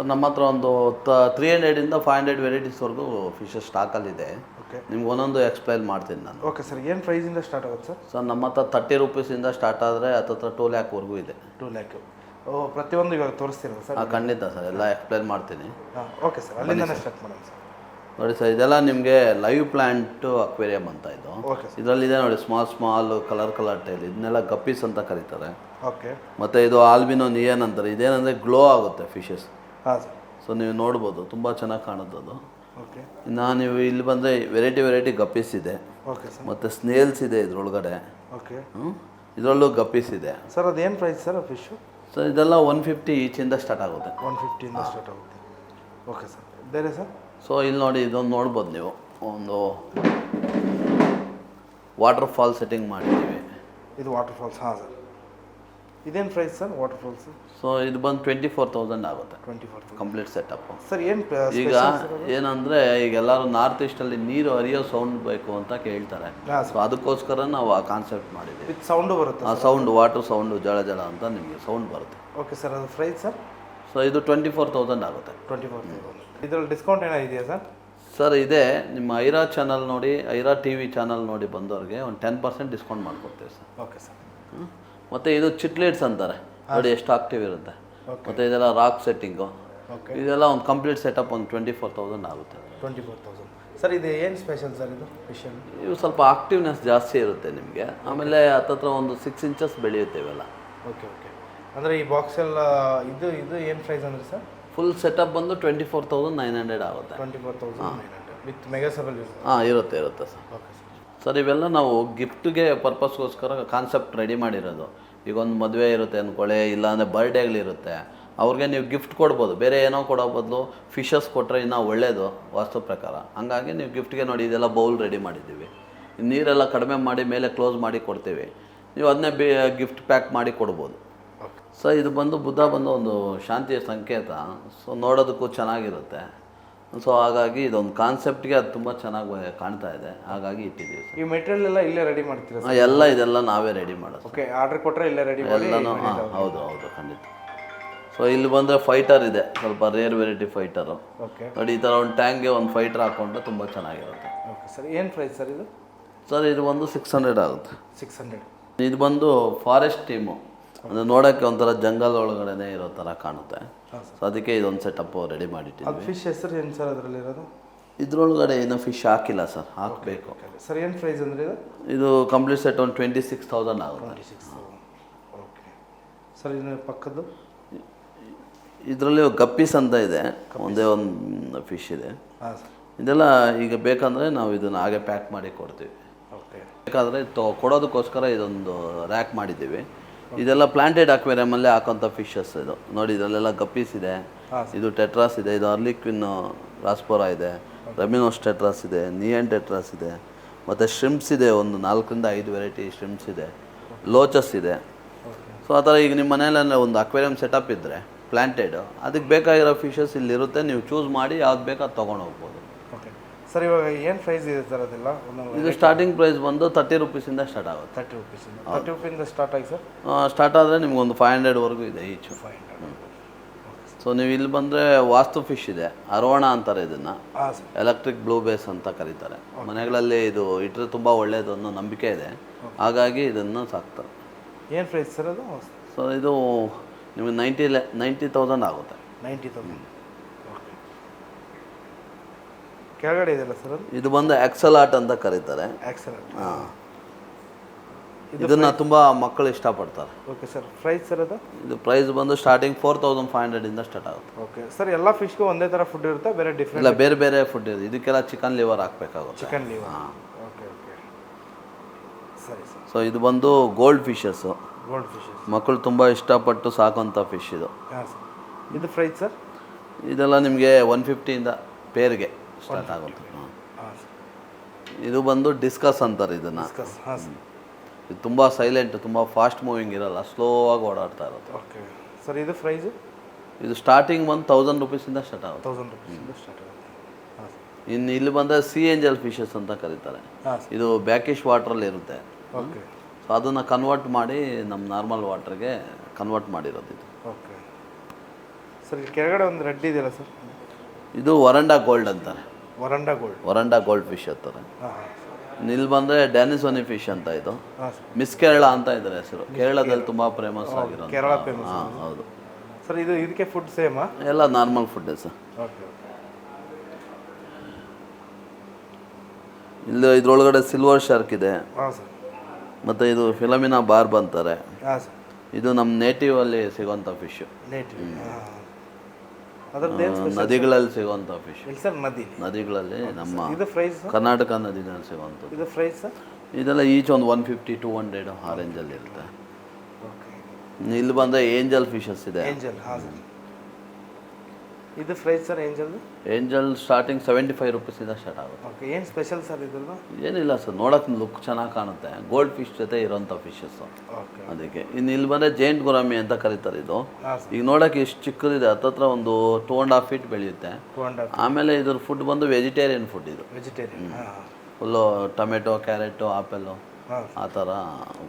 Sir ನಮ್ಮ ಹತ್ರ ಒಂದು 300 500 ವೆರೈಟೀಸ್ವರೆಗೂ ಫಿಶಸ್ ಸ್ಟಾಕಲ್ಲಿದೆ. ಓಕೆ, ನಿಮ್ಗೆ ಒಂದೊಂದು ಎಕ್ಸ್ಪ್ಲೈನ್ ಮಾಡ್ತೀನಿ ನಾನು. Okay sir. ಏನು ಪ್ರೈಸಿಂದ ಸ್ಟಾರ್ಟ್ ಆಗುತ್ತೆ ಸರ್? ಸರ್ ನಮ್ಮ ಹತ್ರ 30 ರೂಪೀಸಿಂದ ಸ್ಟಾರ್ಟ್ ಆದರೆ ಹತ್ತತ್ರ 2 ಲ್ಯಾಕ್ವರೆಗೂ ಇದೆ. 2 ಲ್ಯಾಕ್. ಓ, ಪ್ರತಿಯೊಂದು ಇವಾಗ ತೋರಿಸ್ತೀರಲ್ಲ ಸರ್? ಖಂಡಿತ ಸರ್, ಎಲ್ಲ ಎಕ್ಸ್ಪ್ಲೈನ್ ಮಾಡ್ತೀನಿ. ಹಾಂ, ಓಕೆ ಸರ್. ಅಲ್ಲಿಂದನೇ ಸ್ಟಾರ್ಟ್ ಮಾಡೋಣ ಸರ್. ನೋಡಿ ಸರ್, ಇದೆಲ್ಲ ನಿಮಗೆ ಲೈವ್ ಪ್ಲ್ಯಾಂಟ್ ಅಕ್ವೇರಿಯಂ ಅಂತ ಇದು. Okay sir. ಇದರಲ್ಲಿದೆ ನೋಡಿ, ಸ್ಮಾಲ್ ಕಲರ್ ಟೈಲ್, ಇದನ್ನೆಲ್ಲ ಗಪ್ಪೀಸ್ ಅಂತ ಕರೀತಾರೆ. ಓಕೆ. ಮತ್ತು ಇದು ಆಲ್ಬಿನೋ ನಿಯನ್ ಅಂತಾರೆ. ಇದೇನಂದರೆ ಗ್ಲೋ ಆಗುತ್ತೆ ಫಿಶಸ್. ಹಾಂ ಸರ್. ಸೊ ನೀವು ನೋಡ್ಬೋದು, ತುಂಬ ಚೆನ್ನಾಗಿ ಕಾಣುತ್ತೆ ಅದು. ಓಕೆ. ಇನ್ನು ನೀವು ಇಲ್ಲಿ ಬಂದರೆ ವೆರೈಟಿ ಗಪ್ಪೀಸ್ ಇದೆ. Okay sir. ಮತ್ತು ಸ್ನೇಲ್ಸ್ ಇದೆ ಇದರೊಳಗಡೆ. ಓಕೆ. ಇದರಲ್ಲೂ ಗಪ್ಪೀಸ್ ಇದೆ. ಸರ್ ಅದೇನು ಪ್ರೈಸ್ ಸರ್ ಫಿಶು? ಸರ್ ಇದೆಲ್ಲ 150 ಈಚಿಂದ ಸ್ಟಾರ್ಟ್ ಆಗುತ್ತೆ. 150ಇಂದ ಸ್ಟಾರ್ಟ್ ಆಗುತ್ತೆ. Okay sir. ಬೇರೆ ಸರ್? ಸೊ ಇಲ್ಲಿ ನೋಡಿ, ಇದೊಂದು ನೋಡ್ಬೋದು ನೀವು, ಒಂದು ವಾಟರ್ ಫಾಲ್ ಸೆಟ್ಟಿಂಗ್ ಮಾಡಿದ್ದೀವಿ. ಇದು ವಾಟರ್ ಫಾಲ್ಸ್. ಹಾಂ ಸರ್. ಇದೇನು price sir water falls? So ಇದು ಬಂದು 24,000 ಆಗುತ್ತೆ 24,000 ಕಂಪ್ಲೀಟ್ ಸೆಟಪ್ಪು. ಸರ್ ಏನು ಈಗ ಏನಂದರೆ, ಈಗ ಎಲ್ಲರೂ ನಾರ್ತ್ ಈಸ್ಟಲ್ಲಿ ನೀರು ಹರಿಯೋ ಸೌಂಡ್ ಬೇಕು ಅಂತ ಕೇಳ್ತಾರೆ. ಸೊ ಅದಕ್ಕೋಸ್ಕರ ನಾವು ಆ ಕಾನ್ಸೆಪ್ಟ್ ಮಾಡಿದ್ದೀವಿ. ವಿತ್ ಸೌಂಡು ಬರುತ್ತೆ. ಆ ಸೌಂಡ್, ವಾಟರ್ ಸೌಂಡು, ಜಳ ಅಂತ ನಿಮಗೆ ಸೌಂಡ್ ಬರುತ್ತೆ. Okay sir. ಅದು ಪ್ರೈಸ್ ಸರ್? ಸೊ ಇದು 24,000 ಆಗುತ್ತೆ. 24,000. ಇದರಲ್ಲಿ ಡಿಸ್ಕೌಂಟ್ ಏನಾದ್ರು ಇದೆಯಾ ಸರ್? ಸರ್ ಇದೆ, ನಿಮ್ಮ ಐರಾ ಚಾನಲ್ ನೋಡಿ, ಐರಾ TV ಚಾನಲ್ ನೋಡಿ ಬಂದವ್ರಿಗೆ ಒಂದು 10% ಡಿಸ್ಕೌಂಟ್ ಮಾಡಿಕೊಡ್ತೀವಿ ಸರ್. Okay sir. ಮತ್ತು ಇದು ಚಿಟ್ಲೇಟ್ಸ್ ಅಂತಾರೆ ನೋಡಿ, ಎಷ್ಟು ಆಕ್ಟಿವ್ ಇರುತ್ತೆ. ಮತ್ತು ಇದೆಲ್ಲ ರಾಕ್ ಸೆಟ್ಟಿಂಗು. ಓಕೆ. ಇದೆಲ್ಲ ಒಂದು ಕಂಪ್ಲೀಟ್ ಸೆಟಪ್ ಒಂದು 24,000 ಆಗುತ್ತೆ. 24,000. ಸರ್ ಇದು ಏನು ಸ್ಪೆಷಲ್ ಸರ್ ಇದು ಫಿಶನ್? ಇವು ಸ್ವಲ್ಪ ಆಕ್ಟಿವ್ನೆಸ್ ಜಾಸ್ತಿ ಇರುತ್ತೆ ನಿಮಗೆ. ಆಮೇಲೆ ಹತ್ತತ್ರ ಒಂದು 6 ಇಂಚಸ್ ಬೆಳೆಯುತ್ತೆ ಇವೆಲ್ಲ. ಓಕೆ. ಓಕೆ. ಅಂದರೆ ಈ ಬಾಕ್ಸೆಲ್ಲ ಇದು ಏನು ಪ್ರೈಸ್ ಅಂದರೆ ಸರ್? ಫುಲ್ ಸೆಟಪ್ ಬಂದು 24,900 ಆಗುತ್ತೆ. 24,900 ವಿತ್ ಮೆಗಾಸಬಲ್ ಇರುತ್ತೆ. ಹಾಂ, ಇರುತ್ತೆ ಸರ್. Okay sir. ಸರ್ ಇವೆಲ್ಲ ನಾವು ಗಿಫ್ಟ್ಗೆ ಪರ್ಪಸ್ಗೋಸ್ಕರ ಕಾನ್ಸೆಪ್ಟ್ ರೆಡಿ ಮಾಡಿರೋದು. ಈಗ ಒಂದು ಮದುವೆ ಇರುತ್ತೆ ಅಂದ್ಕೊಳ್ಳಿ, ಇಲ್ಲಾಂದರೆ ಬರ್ಡೇಗಳಿರುತ್ತೆ, ಅವ್ರಿಗೆ ನೀವು ಗಿಫ್ಟ್ ಕೊಡ್ಬೋದು. ಬೇರೆ ಏನೋ ಕೊಡೋ ಬದಲು ಫಿಶಸ್ ಕೊಟ್ಟರೆ ಇನ್ನೂ ಒಳ್ಳೆಯದು ವಾಸ್ತು ಪ್ರಕಾರ. ಹಂಗಾಗಿ ನೀವು ಗಿಫ್ಟ್ಗೆ ನೋಡಿ, ಇದೆಲ್ಲ ಬೌಲ್ ರೆಡಿ ಮಾಡಿದ್ದೀವಿ. ನೀರೆಲ್ಲ ಕಡಿಮೆ ಮಾಡಿ ಮೇಲೆ ಕ್ಲೋಸ್ ಮಾಡಿ ಕೊಡ್ತೀವಿ. ನೀವು ಅದನ್ನೇ ಗಿಫ್ಟ್ ಪ್ಯಾಕ್ ಮಾಡಿ ಕೊಡ್ಬೋದು. ಸೊ ಇದು ಬಂದು ಬುದ್ಧ ಬಂದು ಒಂದು ಶಾಂತಿಯ ಸಂಕೇತ. ಸೊ ನೋಡೋದಕ್ಕೂ ಚೆನ್ನಾಗಿರುತ್ತೆ. ಸೊ ಹಾಗಾಗಿ ಇದೊಂದು ಕಾನ್ಸೆಪ್ಟ್ಗೆ ಅದು ತುಂಬ ಚೆನ್ನಾಗಿ ಕಾಣ್ತಾ ಇದೆ, ಹಾಗಾಗಿ ಇಟ್ಟಿದ್ದೀವಿ ಸರ್. ಈ ಮೆಟೀರಿಯಲ್ ಎಲ್ಲ ಇಲ್ಲೇ ರೆಡಿ ಮಾಡ್ತೀರಾ ಸರ್? ಇದೆಲ್ಲ ನಾವೇ ರೆಡಿ ಮಾಡೋದು. ಓಕೆ. ಆರ್ಡರ್ ಕೊಟ್ಟರೆ ಇಲ್ಲೇ ರೆಡಿ ಮಾಡಿ ಎಲ್ಲನೂ. ಹೌದು ಖಂಡಿತ. ಸೊ ಇಲ್ಲಿ ಬಂದರೆ ಫೈಟರ್ ಇದೆ, ಸ್ವಲ್ಪ ರೇರ್ ವೆರೈಟಿ ಫೈಟರು. ಓಕೆ. ನೋಡಿ, ಈ ಥರ ಒಂದು ಟ್ಯಾಂಕ್ಗೆ ಒಂದು ಫೈಟರ್ ಹಾಕ್ಕೊಂಡ್ರೆ ತುಂಬ ಚೆನ್ನಾಗಿರುತ್ತೆ. Okay sir. ಏನು ಪ್ರೈಸ್ ಸರ್ ಇದು? ಸರ್ ಇದು ಒಂದು 600 ಆಗುತ್ತೆ. 600. ಇದು ಬಂದು ಫಾರೆಸ್ಟ್ ಟೀಮು, ಅಂದರೆ ನೋಡೋಕ್ಕೆ ಒಂಥರ ಜಂಗಲ್ ಒಳಗಡೆ ಇರೋ ಥರ ಕಾಣುತ್ತೆ. ಸೊ ಅದಕ್ಕೆ ಇದೊಂದು ಸೆಟಪ್ ರೆಡಿ ಮಾಡಿಟ್ಟಿದ್ದೀವಿ. ಫಿಶ್ ಹೆಸರು ಏನು ಸರ್ ಅದರಲ್ಲಿರೋದು? ಇದ್ರೊಳಗಡೆ ಇನ್ನೂ ಫಿಶ್ ಹಾಕಿಲ್ಲ ಸರ್, ಹಾಕಬೇಕು. ಸರ್ ಏನು ಪ್ರೈಸ್ ಅಂದರೆ ಇದು ಕಂಪ್ಲೀಟ್ ಸೆಟ್ ಒಂದು 26,000 ಆಗುತ್ತೆ. 26,000. Okay sir. ಇನ್ನು ಪಕ್ಕದ್ದು ಇದರಲ್ಲಿ ಗಪ್ಪೀಸ್ ಅಂತ ಇದೆ, ಒಂದೇ ಒಂದು ಫಿಶ್ ಇದೆ. ಹಾಂ ಸರ್. ಇದೆಲ್ಲ ಈಗ ಬೇಕಂದರೆ ನಾವು ಇದನ್ನು ಹಾಗೆ ಪ್ಯಾಕ್ ಮಾಡಿ ಕೊಡ್ತೀವಿ. ಓಕೆ. ಬೇಕಾದರೆ ಕೊಡೋದಕ್ಕೋಸ್ಕರ ಇದೊಂದು ರ್ಯಾಕ್ ಮಾಡಿದ್ದೀವಿ. ಇದೆಲ್ಲ ಪ್ಲಾಂಟೆಡ್ ಅಕ್ವೇರಿಯಮಲ್ಲೇ ಹಾಕೋಂಥ ಫಿಶಸ್ ಇದು. ನೋಡಿ, ಇದರಲ್ಲೆಲ್ಲ ಗಪ್ಪೀಸ್ ಇದೆ, ಇದು ಟೆಟ್ರಾಸ್ ಇದೆ, ಇದು ಅರ್ಲಿಕ್ವಿನ್ ರಾಸ್ಪೋರಾ ಇದೆ, ರೆಮಿನೋಸ್ ಟೆಟ್ರಾಸ್ ಇದೆ, ನಿಯನ್ ಟೆಟ್ರಾಸ್ ಇದೆ, ಮತ್ತು ಶ್ರಿಮ್ಸ್ ಇದೆ, ಒಂದು 4ರಿಂದ 5 ವೆರೈಟಿ ಶ್ರಿಮ್ಸ್ ಇದೆ, ಲೋಚಸ್ ಇದೆ. ಸೊ ಆ ಥರ ಈಗ ನಿಮ್ಮ ಮನೆಯಲ್ಲೇ ಒಂದು ಅಕ್ವೇರಿಯಂ ಸೆಟಪ್ ಇದ್ದರೆ ಪ್ಲಾಂಟೆಡ್, ಅದಕ್ಕೆ ಬೇಕಾಗಿರೋ ಫಿಶಸ್ ಇಲ್ಲಿರುತ್ತೆ. ನೀವು ಚೂಸ್ ಮಾಡಿ ಯಾವ್ದು ಬೇಕೋ ಅದು ತೊಗೊಂಡು ಹೋಗ್ಬೋದು. Okay sir. ಇವಾಗ ಏನು ಪ್ರೈಸ್ ಇದೆ ಸರ್ ಅದೆಲ್ಲ? ಇದು ಸ್ಟಾರ್ಟಿಂಗ್ ಪ್ರೈಸ್ ಬಂದು 30 ರೂಪೀಸಿಂದ ಸ್ಟಾರ್ಟ್ ಆಗುತ್ತೆ. 30 ರೂಪೀಸಿಂದ. 30 ರೂಪೀಸಿಂದ ಸ್ಟಾರ್ಟ್ ಆಗಿ ಸರ್? ಸ್ಟಾರ್ಟ್ ಆದರೆ ನಿಮ್ಗೊಂದು 500ವರೆಗೂ ಇದೆ ಈಚು. 500. ಸೊ ನೀವು ಇಲ್ಲಿ ಬಂದರೆ ವಾಸ್ತು ಫಿಶ್ ಇದೆ, ಅರೋಣ ಅಂತಾರೆ ಇದನ್ನು. ಹಾಂ ಸರ್. ಎಲೆಕ್ಟ್ರಿಕ್ ಬ್ಲೂ ಬೇಸ್ ಅಂತ ಕರೀತಾರೆ. ಮನೆಗಳಲ್ಲಿ ಇದು ಇಟ್ಟರೆ ತುಂಬ ಒಳ್ಳೆಯದು ಅನ್ನೋ ನಂಬಿಕೆ ಇದೆ, ಹಾಗಾಗಿ ಇದನ್ನು ಸಾಕ್ತಾರೆ. ಏನು ಪ್ರೈಸ್ ಸರ್ ಅದು? ಸೊ ಇದು ನಿಮಗೆ 90,000 ಆಗುತ್ತೆ. 90,000. ಓಕೆ. ಕೆಳಗಡೆ ಇದೆಯಲ್ಲ ಸರ್ ಅದು? ಇದು ಬಂದು ಎಕ್ಸೆಲಾಟ್ ಅಂತ ಕರೀತಾರೆ. ಎಕ್ಸಲೆಂಟ್. ಹಾಂ, ಇದನ್ನು ತುಂಬ ಮಕ್ಕಳು ಇಷ್ಟಪಡ್ತಾರೆ. Okay sir. ಪ್ರೈಸ್ ಸರ್ ಅದು? ಇದು ಪ್ರೈಸ್ ಬಂದು ಸ್ಟಾರ್ಟಿಂಗ್ 4,500ಇಂದ ಸ್ಟಾರ್ಟ್ ಆಗುತ್ತೆ. Okay sir. ಎಲ್ಲ ಫಿಶ್ಗೂ ಒಂದೇ ಥರ ಫುಡ್ ಇರುತ್ತೆ, ಬೇರೆ ಡಿಫ್ರೆಂಟ್? ಇಲ್ಲ, ಬೇರೆ ಬೇರೆ ಫುಡ್ ಇದೆ. ಇದಕ್ಕೆಲ್ಲ ಚಿಕನ್ ಲಿವರ್ ಹಾಕಬೇಕಾಗುತ್ತೆ. Chicken liver. ಹಾಂ. ಓಕೆ. ಸರಿ ಸರ್. ಸೊ ಇದು ಬಂದು ಗೋಲ್ಡ್ ಫಿಶಸ್ಸು. ಗೋಲ್ಡ್ ಫಿಶಸ್ ಮಕ್ಕಳು ತುಂಬ ಇಷ್ಟಪಟ್ಟು ಸಾಕುವಂಥ ಫಿಶ್ ಇದು. ಹಾಂ ಸರ್. ಇದು ಪ್ರೈಸ್ ಸರ್? ಇದೆಲ್ಲ ನಿಮಗೆ 150ಇಂದ ಪೇರ್ಗೆ ಸ್ಟಾರ್ಟ್ ಆಗುತ್ತೆ. ಹಾಂ ಸರ್. ಇದು ಬಂದು ಡಿಸ್ಕಸ್ ಅಂತಾರೆ ಇದನ್ನು. ಹಾಂ ಸರ್. ಇದು ತುಂಬ ಸೈಲೆಂಟ್, ತುಂಬ ಫಾಸ್ಟ್ ಮೂವಿಂಗ್ ಇರಲ್ಲ, ಸ್ಲೋ ಆಗಿ ಓಡಾಡ್ತಾ ಇರುತ್ತೆ. Okay sir. ಇದು ಪ್ರೈಸು? ಇದು ಸ್ಟಾರ್ಟಿಂಗ್ ಒಂದು 1000 ರೂಪೀಸಿಂದ ಸ್ಟಾರ್ಟ್ ಆಗುತ್ತೆ. 1000 ರೂಪೀಸಿಂದ ಸ್ಟಾರ್ಟ್ ಆಗುತ್ತೆ. ಹಾಂ ಸರ್. ಇನ್ನು ಇಲ್ಲಿ ಬಂದರೆ ಸಿ ಏಂಜಲ್ ಫಿಶಸ್ ಅಂತ ಕರೀತಾರೆ. ಹಾಂ ಸರ್. ಇದು ಬ್ಯಾಕಿಶ್ ವಾಟ್ರಲ್ಲಿ ಇರುತ್ತೆ. ಓಕೆ. ಸೊ ಅದನ್ನು ಕನ್ವರ್ಟ್ ಮಾಡಿ ನಮ್ಮ ನಾರ್ಮಲ್ ವಾಟ್ರಿಗೆ ಕನ್ವರ್ಟ್ ಮಾಡಿರೋದು ಇದು. ಓಕೆ ಸರ್ ಕೆಳಗಡೆ ಒಂದು ರೆಡ್ ಇದೆಯಲ್ಲ ಸರ್, ಇದು ವರಂಡಾ ಗೋಲ್ಡ್ ಅಂತಾರೆ, ವರಂಡಾ ಗೋಲ್ಡ್. ವರಂಡಾ ಗೋಲ್ಡ್ ಫಿಶ್ ಅಂತಾರೆ. ಹಾಂ ಹಾಂ ಇಲ್ಲಿ ಬಂದರೆ ಡ್ಯಾನಿಸೋನಿ ಫಿಶ್ ಅಂತ ಇದು, ಹಾಂ ಸರ್. ಮಿಸ್ ಕೇರಳ ಅಂತ ಇದ್ದಾರೆ ಹೆಸರು. ಕೇರಳದಲ್ಲಿ ತುಂಬ ಫೇಮಸ್ ಆಗಿರೋ. ಕೇರಳ ಫೇಮಸ್. ಹಾಂ ಹೌದು ಸರ್ ಇದಕ್ಕೆ ಫುಡ್ ಸೇಮಾ? ಎಲ್ಲ ನಾರ್ಮಲ್ ಫುಡ್ಡೇ ಸರ್. Okay okay. ಇಲ್ಲಿ ಇದ್ರೊಳಗಡೆ ಸಿಲ್ವರ್ ಶಾರ್ಕ್ ಇದೆ, ಹಾಂ ಸರ್. ಮತ್ತು ಇದು ಫಿಲಮಿನಾ ಬಾರ್ಬ್ ಅಂತಾರೆ. ಹಾಂ ಸರ್. ಇದು ನಮ್ಮ ನೇಟಿವಲ್ಲಿ ಸಿಗೋಂಥ ಫಿಶು, ನೇಟಿವ್. ಹಾಂ ಅದ್ರದ್ದೇನು ಸ್ಪೆಷಲ್? ನದಿಗಳಲ್ಲಿ ಸಿಗೋಂಥ ಫಿಶ್. ಇಲ್ಲ ಸರ್ ನದಿ. ನದಿಗಳಲ್ಲಿ ನಮ್ಮ ಇದು ಪ್ರೈಸ್? ಕರ್ನಾಟಕ ನದಿನಲ್ಲಿ ಸಿಗೋಂಥದ್ದು. ಇದು ಪ್ರೈಸ್ ಸರ್? ಇದೆಲ್ಲ ಈಚ್ ಒಂದು 150 200 ಆ ರೇಂಜಲ್ಲಿ ಇರುತ್ತೆ. ಓಕೆ. ಇಲ್ಲಿ ಬಂದರೆ ಏಂಜಲ್ ಫಿಶಸ್ ಇದೆ. ಏಂಜಲ್. ಹಾಂ ಸರ್. ಇದು price sir angel? Angel starting 75 ರುಪೀಸಿಂದ ಸ್ಟಾರ್ಟ್ ಆಗುತ್ತೆ. ಓಕೆ. ಏನು ಸ್ಪೆಷಲ್ ಸರ್ ಇದ್ರದ್ದು? ಏನಿಲ್ಲ ಸರ್, ನೋಡೋಕೆ ಲುಕ್ ಚೆನ್ನಾಗಿ ಕಾಣುತ್ತೆ, ಗೋಲ್ಡ್ ಫಿಶ್ ಜೊತೆ ಇರೋಂಥ ಫಿಶಸ್ಸು. ಓಕೆ. ಅದಕ್ಕೆ ಇನ್ನು ಇಲ್ಲಿ ಬಂದರೆ ಜೈಂಟ್ ಗುರಾಮಿ ಅಂತ ಕರೀತಾರೆ ಇದು. ಹಾಂ ಸರ್. ಈಗ ನೋಡೋಕೆ ಎಷ್ಟು ಚಿಕ್ಕದಿದೆ, ಹತ್ತತ್ರ ಒಂದು 2.5 ಫೀಟ್ ಬೆಳೆಯುತ್ತೆ. 2.5. ಆಮೇಲೆ ಇದ್ರ ಫುಡ್ ಬಂದು ವೆಜಿಟೇರಿಯನ್ ಫುಡ್ ಇದು. ವೆಜಿಟೇರಿಯನ್. ಹಾಂ. ಫುಲ್ಲು ಟೊಮೆಟೊ, ಕ್ಯಾರೆಟು, ಆಪೆಲ್ಲು ಹಾಂ. ಆ ಥರ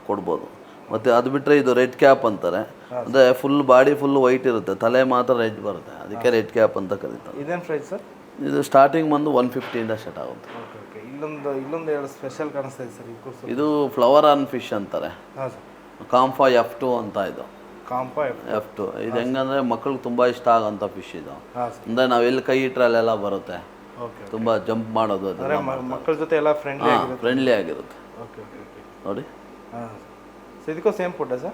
ಕೊಡ್ಬೋದು. ಮತ್ತು ಅದು ಬಿಟ್ಟರೆ ಇದು ರೆಡ್ ಕ್ಯಾಪ್ ಅಂತಾರೆ, ಅಂದರೆ ಫುಲ್ ಬಾಡಿ ಫುಲ್ ವೈಟ್ ಇರುತ್ತೆ, ತಲೆ ಮಾತ್ರ ರೆಡ್ ಬರುತ್ತೆ, ಅದಕ್ಕೆ ರೆಡ್ ಕ್ಯಾಪ್ ಅಂತ ಕರೀತಾರೆ. ಇದೇನು ಪ್ರೈಸ್ ಸರ್? ಇದು ಸ್ಟಾರ್ಟಿಂಗ್ ಬಂದು 150ಇಂದ ಸ್ಟಾರ್ಟ್ ಆಗುತ್ತೆ. Okay okay. ಇಲ್ಲೊಂದು ಎರಡು ಸ್ಪೆಷಲ್ ಕಾಣಿಸ್ತಾ ಇದೆ ಸರ್ ಈ ಕೂಸು. ಇದು ಫ್ಲವರ್ ಆನ್ ಫಿಶ್ ಅಂತಾರೆ, ಹಾಂ ಸರ್. ಕಾಂಫಾ F2 ಅಂತ ಇದು. ಕಾಂಪಾ F2 ಇದು ಹೆಂಗಂದರೆ ಮಕ್ಕಳಿಗೆ ತುಂಬ ಇಷ್ಟ ಆಗೋಂಥ ಫಿಶ್ ಇದು. ಹಾಂ ಸರ್. ಅಂದರೆ ನಾವೆಲ್ಲಿ ಕೈ ಇಟ್ಟರೆ ಅಲ್ಲೆಲ್ಲ ಬರುತ್ತೆ, ಓಕೆ. ತುಂಬ ಜಂಪ್ ಮಾಡೋದು, ಅಂದರೆ ಮಕ್ಕಳ ಜೊತೆ ಎಲ್ಲ ಫ್ರೆಂಡ್ಲಿ ಆಗಿರುತ್ತೆ. ಫ್ರೆಂಡ್ಲಿ ಆಗಿರುತ್ತೆ. Okay okay okay. ನೋಡಿ. ಹಾಂ. ಸೊ ಇದಕ್ಕೂ ಸೇಮ್ ಫುಡ್ಡಾ ಸರ್?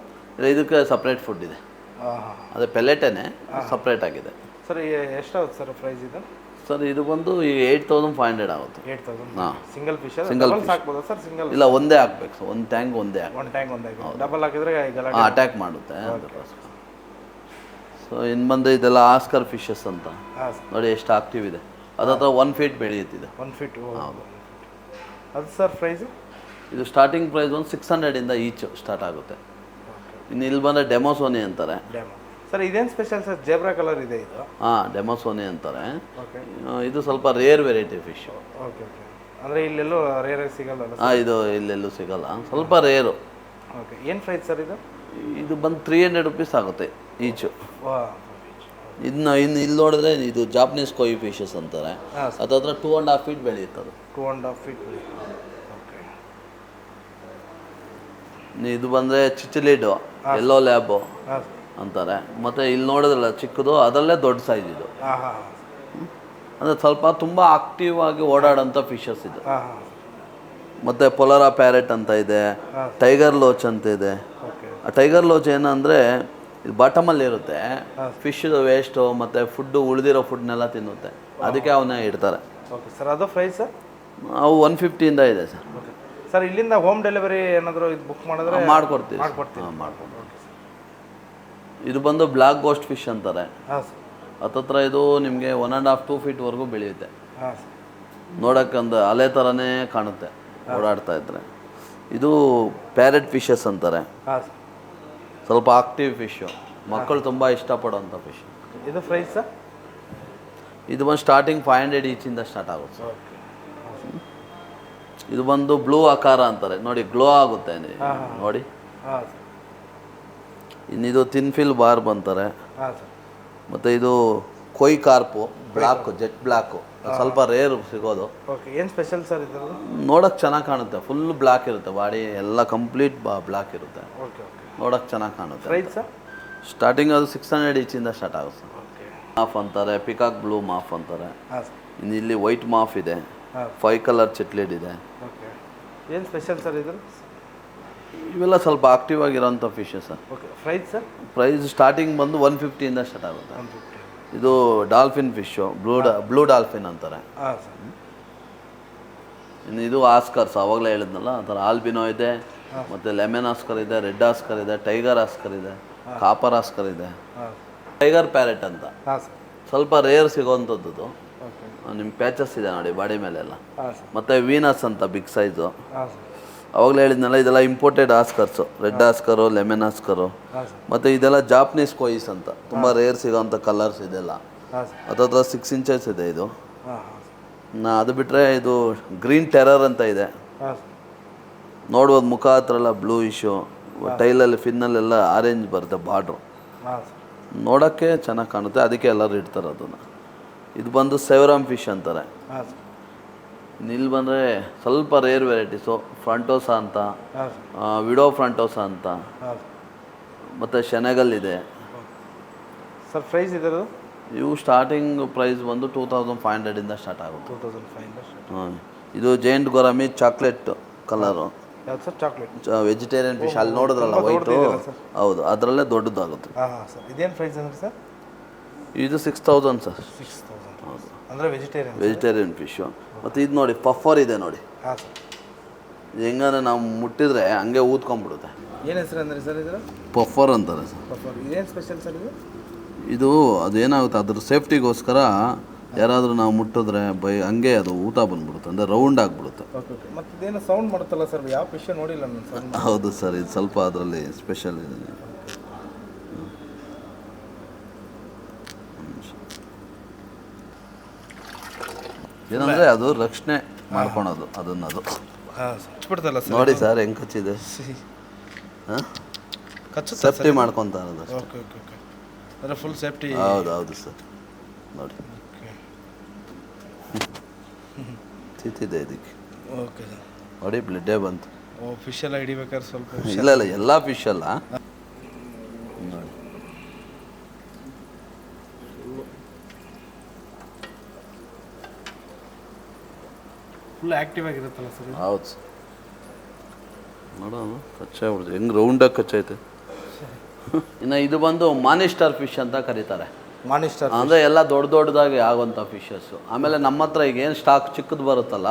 ಇದಕ್ಕೆ ಸಪ್ರೇಟ್ ಫುಡ್ ಇದೆ. ಹಾಂ ಹಾಂ. ಅದೇ ಪೆಲೆಟೇನೆ ಸಪ್ರೇಟ್ ಆಗಿದೆ. ಸರ್ ಎಷ್ಟಾಗುತ್ತೆ ಸರ್ ಪ್ರೈಸ್ ಇದು? ಸರ್ ಇದು ಬಂದು ಈ 8500 ಆಗುತ್ತೆ. 8000. ಹಾಂ. Single fish? Single double fish. ಸಾಕ್ಬೋದಾ ಸರ್? ಸಿಂಗಲ್? ಇಲ್ಲ, ಒಂದೇ ಹಾಕ್ಬೇಕು ಸರ್, ಒಂದು ಟ್ಯಾಂಕ್ ಒಂದೇ ಹಾಕಿ. ಒಂದು ಟ್ಯಾಂಕ್ ಒಂದೇ. ಡಬಲ್ ಹಾಕಿದ್ರೆ ಗಲಾಟೆ ಅಟ್ಯಾಕ್ ಮಾಡುತ್ತೆ ಅದಕ್ಕೋಸ್ಕರ. ಸೊ ಇನ್ನು ಬಂದು ಇದೆಲ್ಲ ಆಸ್ಕರ್ ಫಿಶಸ್ ಅಂತ. ಹಾಂ ಸರ್. ನೋಡಿ ಎಷ್ಟು ಆಕ್ಟಿವ್ ಇದೆ, ಅದತ್ರ 1 ಫೀಟ್ ಬೆಳೆಯುತ್ತಿದೆ. 1 ಫೀಟ್. ಹೌದು. ಅದು ಸರ್ ಪ್ರೈಸು? ಇದು ಸ್ಟಾರ್ಟಿಂಗ್ ಪ್ರೈಸ್ ಒಂದು 600ಇಂದ ಈಚ್ ಸ್ಟಾರ್ಟ್ ಆಗುತ್ತೆ. ಇನ್ನು ಇಲ್ಲಿ ಬಂದರೆ ಡೆಮೋಸೋನಿ ಅಂತಾರೆ. ಡೆಮೋ. ಸರ್ ಇದೇನು ಸ್ಪೆಷಲ್ ಸರ್? ಜೇಬ್ರಾ ಕಲರ್ ಇದೆ ಇದು. ಹಾಂ, ಡೆಮೋಸೋನಿ ಅಂತಾರೆ. ಓಕೆ. ಇದು ಸ್ವಲ್ಪ rare variety fish. Okay okay. ಅಂದರೆ ಇಲ್ಲೆಲ್ಲೂ ರೇರ್ ಸಿಗಲ್ಲ? ಹಾಂ, ಇದು ಇಲ್ಲೆಲ್ಲೂ ಸಿಗಲ್ಲ, ಸ್ವಲ್ಪ ರೇರು. ಓಕೆ. ಏನು ಪ್ರೈಸ್ ಸರ್ ಇದು? ಇದು ಬಂದು 300 ರುಪೀಸ್ ಆಗುತ್ತೆ ಈಚು. ವಾ. ಇನ್ನು ಇಲ್ಲಿ ನೋಡಿದ್ರೆ ಇದು ಜಾಪನೀಸ್ ಕೊಯ್ ಫಿಶಸ್ ಅಂತಾರೆ. ಹಾಂ ಸರ್. ಅದತ್ರ 2.5 ಫೀಟ್ ಬೆಳೆಯುತ್ತೆ ಅದು. 2.5 ಫೀಟ್. ಓಕೆ. ಇದು ಬಂದರೆ ಚಿಚಿಲಿಡು, ಎಲ್ಲೋ ಲ್ಯಾಬು ಹಾಂ ಅಂತಾರೆ. ಮತ್ತು ಇಲ್ಲಿ ನೋಡಿದ್ರಲ್ಲ ಚಿಕ್ಕದು, ಅದರಲ್ಲೇ ದೊಡ್ಡ ಸೈಜ್ ಇದು. ಹಾಂ ಹಾಂ. ಅಂದರೆ ಸ್ವಲ್ಪ ತುಂಬ ಆಕ್ಟಿವ್ ಆಗಿ ಓಡಾಡೋಂಥ ಫಿಶಸ್ ಇದು. ಹಾಂ ಹಾಂ. ಮತ್ತು ಪೊಲರಾ ಪ್ಯಾರೆಟ್ ಅಂತ ಇದೆ, ಟೈಗರ್ ಲೋಚ್ ಅಂತ ಇದೆ. ಓಕೆ. ಆ ಟೈಗರ್ ಲೋಚ್ ಏನಂದರೆ ಇದು ಬಾಟಮಲ್ಲಿ ಇರುತ್ತೆ, ಫಿಶ್ ವೇಸ್ಟು ಮತ್ತು ಫುಡ್ಡು ಉಳಿದಿರೋ ಫುಡ್ನೆಲ್ಲ ತಿನ್ನುತ್ತೆ, ಅದಕ್ಕೆ ಅವನ್ನ ಇಡ್ತಾರೆ. Okay sir. ಅದು ಪ್ರೈಸ್ ಸರ್? ಅವು 150ಇಂದ ಇದೆ ಸರ್. Okay sir. ಇಲ್ಲಿಂದ ಹೋಮ್ ಡೆಲಿವರಿ ಏನಾದರೂ ಇದು ಬುಕ್ ಮಾಡಿದ್ರೆ ಮಾಡ್ಕೊಡ್ತೀವಿ. ಮಾಡ್ಕೊಡ್ತೀವಿ. ಮಾಡ್ಕೊಡ್ತೀವಿ. ಇದು ಬಂದು ಬ್ಲ್ಯಾಕ್ ಗೋಸ್ಟ್ ಫಿಶ್ ಅಂತಾರೆ. ಹಾಂ ಸರ್. ಹತ್ತತ್ರ ಇದು ನಿಮಗೆ 1.5 2 ಫೀಟ್ವರೆಗೂ ಬೆಳೆಯುತ್ತೆ. ಹಾಂ ಸರ್. ನೋಡೋಕ್ಕಂದು ಅಲೆ ಥರನೇ ಕಾಣುತ್ತೆ ಓಡಾಡ್ತಾ ಇದ್ರೆ. ಇದು ಪ್ಯಾರೆಟ್ ಫಿಶಸ್ ಅಂತಾರೆ, ಹಾಂ ಸರ್. ಸ್ವಲ್ಪ ಆಕ್ಟಿವ್ ಫಿಶ್ಶು, ಮಕ್ಕಳು ತುಂಬ ಇಷ್ಟಪಡೋಂಥ ಫಿಶ್. ಇದು ಪ್ರೈಸ್ ಸರ್? ಇದು ಬಂದು ಸ್ಟಾರ್ಟಿಂಗ್ 500 ಈಚಿಂದ ಸ್ಟಾರ್ಟ್ ಆಗುತ್ತೆ. ಓಕೆ. ಇದು ಬಂದು ಬ್ಲೂ ಆಕಾರ ಅಂತಾರೆ, ನೋಡಿ ಗ್ಲೋ ಆಗುತ್ತೆ ನೋಡಿ. ಹಾಂ ಸರ್. ಇನ್ನಿದು ತಿನ್ಫಿಲ್ ಬಾರ್ಬ್ ಅಂತಾರೆ. ಹಾಂ ಸರ್. ಮತ್ತು ಇದು ಕೊಯ್ ಕಾರ್ಪು ಬ್ಲ್ಯಾಕು, ಜೆಟ್ ಬ್ಲ್ಯಾಕು, ಸ್ವಲ್ಪ ರೇರ್ ಸಿಗೋದು. ಓಕೆ. ಏನು ಸ್ಪೆಷಲ್ ಸರ್ ಇದರದ್ದು? ನೋಡೋಕ್ಕೆ ಚೆನ್ನಾಗಿ ಕಾಣುತ್ತೆ, ಫುಲ್ ಬ್ಲ್ಯಾಕ್ ಇರುತ್ತೆ ಬಾಡಿ ಎಲ್ಲ, ಕಂಪ್ಲೀಟ್ ಬ್ಲ್ಯಾಕ್ ಇರುತ್ತೆ. Okay okay. ನೋಡೋಕ್ಕೆ ಚೆನ್ನಾಗಿ ಕಾಣುತ್ತೆ. Price sir? ಸ್ಟಾರ್ಟಿಂಗ್ ಅದು 600 ಈಚಿಂದ ಸ್ಟಾರ್ಟ್ ಆಗುತ್ತೆ. ಓಕೆ. ಮಾಫ್ ಅಂತಾರೆ, ಪಿಕಾಕ್ ಬ್ಲೂ ಮಾಫ್ ಅಂತಾರೆ. ಹಾಂ ಸರ್. ಇನ್ನು ಇಲ್ಲಿ ವೈಟ್ ಮಾಫ್ ಇದೆ, ಹಾಂ. 5 ಕಲರ್ ಚಿಟ್ಲೆಡ್ ಇದೆ. ಓಕೆ. ಏನು ಸ್ಪೆಷಲ್ ಸರ್ ಇದ್ರ? ಇವೆಲ್ಲ ಸ್ವಲ್ಪ ಆಕ್ಟಿವ್ ಆಗಿರೋಂಥ fishes sir. Okay. Price sir? Price starting ಬಂದು 150ಇಂದ ಸ್ಟಾರ್ಟ್ ಆಗುತ್ತೆ. 150. ಇದು ಡಾಲ್ಫಿನ್ ಫಿಶ್ಶು, ಬ್ಲೂ ಡಾಲ್ಫಿನ್ ಅಂತಾರೆ. ಹಾಂ ಸರ್. ಇನ್ನು ಇದು ಆಸ್ಕರ್ಸ್, ಆವಾಗಲೇ ಹೇಳಿದ್ನಲ್ಲ ಆ ಥರ ಆಲ್ಬಿನೋ ಇದೆ, ಮತ್ತು ಲೆಮನ್ ಆಸ್ಕರ್ ಇದೆ, ರೆಡ್ ಆಸ್ಕರ್ ಇದೆ, ಟೈಗರ್ ಆಸ್ಕರ್ ಇದೆ, ಕಾಪರ್ ಆಸ್ಕರ್ ಇದೆ, ಹಾಂ. ಟೈಗರ್ ಪ್ಯಾರೆಟ್ ಅಂತ ಹಾಂ ಸರ್. ಸ್ವಲ್ಪ ರೇರ್ ಸಿಗೋವಂಥದ್ದು. ಓಕೆ. ನಿಮ್ಮ ಪ್ಯಾಚಸ್ ಇದೆ ನೋಡಿ ಬಾಡಿ ಮೇಲೆಲ್ಲ. ಹಾಂ ಸರ್. ಮತ್ತು ವೀನಸ್ ಅಂತ ಬಿಗ್ ಸೈಜು, ಹಾಂ ಸರ್. ಅವಾಗಲೇ ಹೇಳಿದ್ನಲ್ಲ ಇದೆಲ್ಲ ಇಂಪೋರ್ಟೆಡ್ ಆಸ್ಕರ್ಸು, ರೆಡ್ ಆಸ್ಕರು, ಲೆಮನ್ ಆಸ್ಕರು. ಹಾಂ ಸರ್. ಮತ್ತು ಇದೆಲ್ಲ ಜಾಪನೀಸ್ ಕೊಯ್ಸ್ ಅಂತ, ತುಂಬ ರೇರ್ ಸಿಗೋಂಥ ಕಲರ್ಸ್ ಇದೆಲ್ಲ. ಹಾಂ ಸರ್. ಹತ್ತತ್ರ 6 ಇಂಚಸ್ ಇದೆ ಇದು. ಹಾಂ ಹಾಂ. ಅದು ಬಿಟ್ಟರೆ ಇದು ಗ್ರೀನ್ ಟೆರರ್ ಅಂತ ಇದೆ, ಹಾಂ ಸರ್. ನೋಡ್ಬೋದು ಮುಖ ಹತ್ರ ಎಲ್ಲ ಬ್ಲೂ ಇಶ್ಯೂ, ಟೈಲಲ್ಲಿ ಫಿನ್ನಲ್ಲೆಲ್ಲ ಆರೆಂಜ್ ಬರುತ್ತೆ ಬಾರ್ಡ್ರು. ಹಾಂ ಸರ್. ನೋಡೋಕ್ಕೆ ಚೆನ್ನಾಗಿ ಕಾಣುತ್ತೆ, ಅದಕ್ಕೆ ಎಲ್ಲರೂ ಇಡ್ತಾರೆ ಅದನ್ನು. ಇದು ಬಂದು ಸೆವರಮ್ ಫಿಶ್ ಅಂತಾರೆ. ಹಾಂ ಸರ್. ಇಲ್ಲಿ ಬಂದರೆ ಸ್ವಲ್ಪ ರೇರ್ ವೆರೈಟೀಸು, ಫ್ರಂಟೋಸಾ ಅಂತ, ಹಾಂ ವಿಡೋ ಫ್ರಂಟೋಸಾ ಅಂತ, ಹಾಂ ಮತ್ತು ಶೆನೆಗಲ್ ಇದೆ. ಸರ್ ಪ್ರೈಸ್ ಇದರದು? ಇವು ಸ್ಟಾರ್ಟಿಂಗ್ ಪ್ರೈಸ್ ಬಂದು 2500ಇಂದ ಸ್ಟಾರ್ಟ್ ಆಗುತ್ತೆ. 2500. ಹಾಂ, ಇದು ಜೈಂಟ್ ಗೊರಾಮಿ ಚಾಕ್ಲೇಟ್ ಕಲರು. ಯಾವ್ದು ಸರ್? Chocolate vegetarian fish. ಅಲ್ಲಿ ನೋಡಿದ್ರಲ್ಲ ವೈಟು, ಹೌದು, ಅದರಲ್ಲೇ ದೊಡ್ಡದಾಗುತ್ತೆ. ಹಾಂ ಹಾಂ ಸರ್. ಇದೇನು ಪ್ರೈಸ್ ಅಂದ್ರೆ ಸರ್? ಇದು 6000 ಸರ್. 6000. ಹೌದು, ಅಂದರೆ ವೆಜಿಟೇರಿಯನ್ ಫಿಶ್ಶು. ಮತ್ತು ಇದು ನೋಡಿ ಪಫರ್ ಇದೆ ನೋಡಿ. ಹಾಂ ಸರ್. ಇದು ಹೆಂಗಂದ್ರೆ ನಾವು ಮುಟ್ಟಿದ್ರೆ ಹಂಗೆ ಊದ್ಕೊಂಡ್ಬಿಡುತ್ತೆ. ಏನು ಹೆಸರು ಅಂದರೆ ಸರ್ ಇದರ? ಪಫರ್ ಅಂತಾರೆ ಸರ್. ಪಫರ್. ಇದೇನು ಸ್ಪೆಷಲ್ ಸರ್ ಇದು? ಇದು ಅದೇನಾಗುತ್ತೆ, ಅದ್ರ ಸೇಫ್ಟಿಗೋಸ್ಕರ ಯಾರಾದರೂ ನಾವು ಮುಟ್ಟಿದ್ರೆ ಹಂಗೆ ಅದು ಊತ ಬಂದ್ಬಿಡುತ್ತೆ, ಅಂದರೆ ರೌಂಡ್ ಆಗಿಬಿಡುತ್ತೆ. Okay okay. ಮತ್ತು ಇದೇನು ಸೌಂಡ್ ಮಾಡುತ್ತಲ್ಲ ಸರ್? ಯಾವ ಫಿಶ್ ನೋಡಿಲ್ಲ ನಾನು ಸೌಂಡ್. ಹೌದು ಸರ್, ಇದು ಸ್ವಲ್ಪ ಅದರಲ್ಲಿ ಸ್ಪೆಷಲ್ ಇದೆ. ಏನಂದರೆ ಅದು ರಕ್ಷಣೆ ಮಾಡ್ಕೊಳೋದು ಅದನ್ನದು. ಹಾಂ ಸರ್. ಹಚ್ಬಿಡ್ತಲ್ಲ ಸರ್? ನೋಡಿ ಸರ್ ಹೆಂಗೆ ಕಚ್ಚಿದೆ. ಹಾಂ, ಕಚ್ಚುತ್ತೆ. ಸೇಫ್ಟಿ ಮಾಡ್ಕೊತಾ ಇರೋದು. Okay okay okay. ಅಂದರೆ ಫುಲ್ ಸೇಫ್ಟಿ. ಹೌದು ಹೌದು ಸರ್. ನೋಡಿ ಓಕೆ ತಿಂತಿದೆ ಇದಕ್ಕೆ. Okay sir. ನೋಡಿ ಬ್ಲಡ್ಡೇ ಬಂತು. ಓ, ಫಿಶ್ ಎಲ್ಲ ಹಿಡಿಬೇಕಾದ್ರೆ ಸ್ವಲ್ಪ ಇಲ್ಲ ಇಲ್ಲ, ಎಲ್ಲ ಫಿಶ್ ಅಲ್ಲ. ನೋಡಿ ಫುಲ್ ಆ್ಯಕ್ಟಿವ್ ಆಗಿರುತ್ತಲ್ಲ ಸರ್? ಹೌದು ಸರ್. ನೋಡೋದು ಕಚ್ಚಾಗ್ಬಿಡ್ತು, ಹೆಂಗೆ ರೌಂಡಾಗಿ ಕಚ್ಚೈತೆ. ಇನ್ನು ಇದು ಬಂದು ಮಾನಿಸ್ಟರ್ ಫಿಶ್ ಅಂತ ಕರೀತಾರೆ. ಮಾನಿಸ್ಟರ್ ಅಂದರೆ ಎಲ್ಲ ದೊಡ್ಡದಾಗಿ ಆಗುವಂಥ ಫಿಶಸ್ಸು. ಆಮೇಲೆ ನಮ್ಮ ಹತ್ರ ಈಗ ಏನು ಸ್ಟಾಕ್ ಚಿಕ್ಕದು ಬರುತ್ತಲ್ಲ,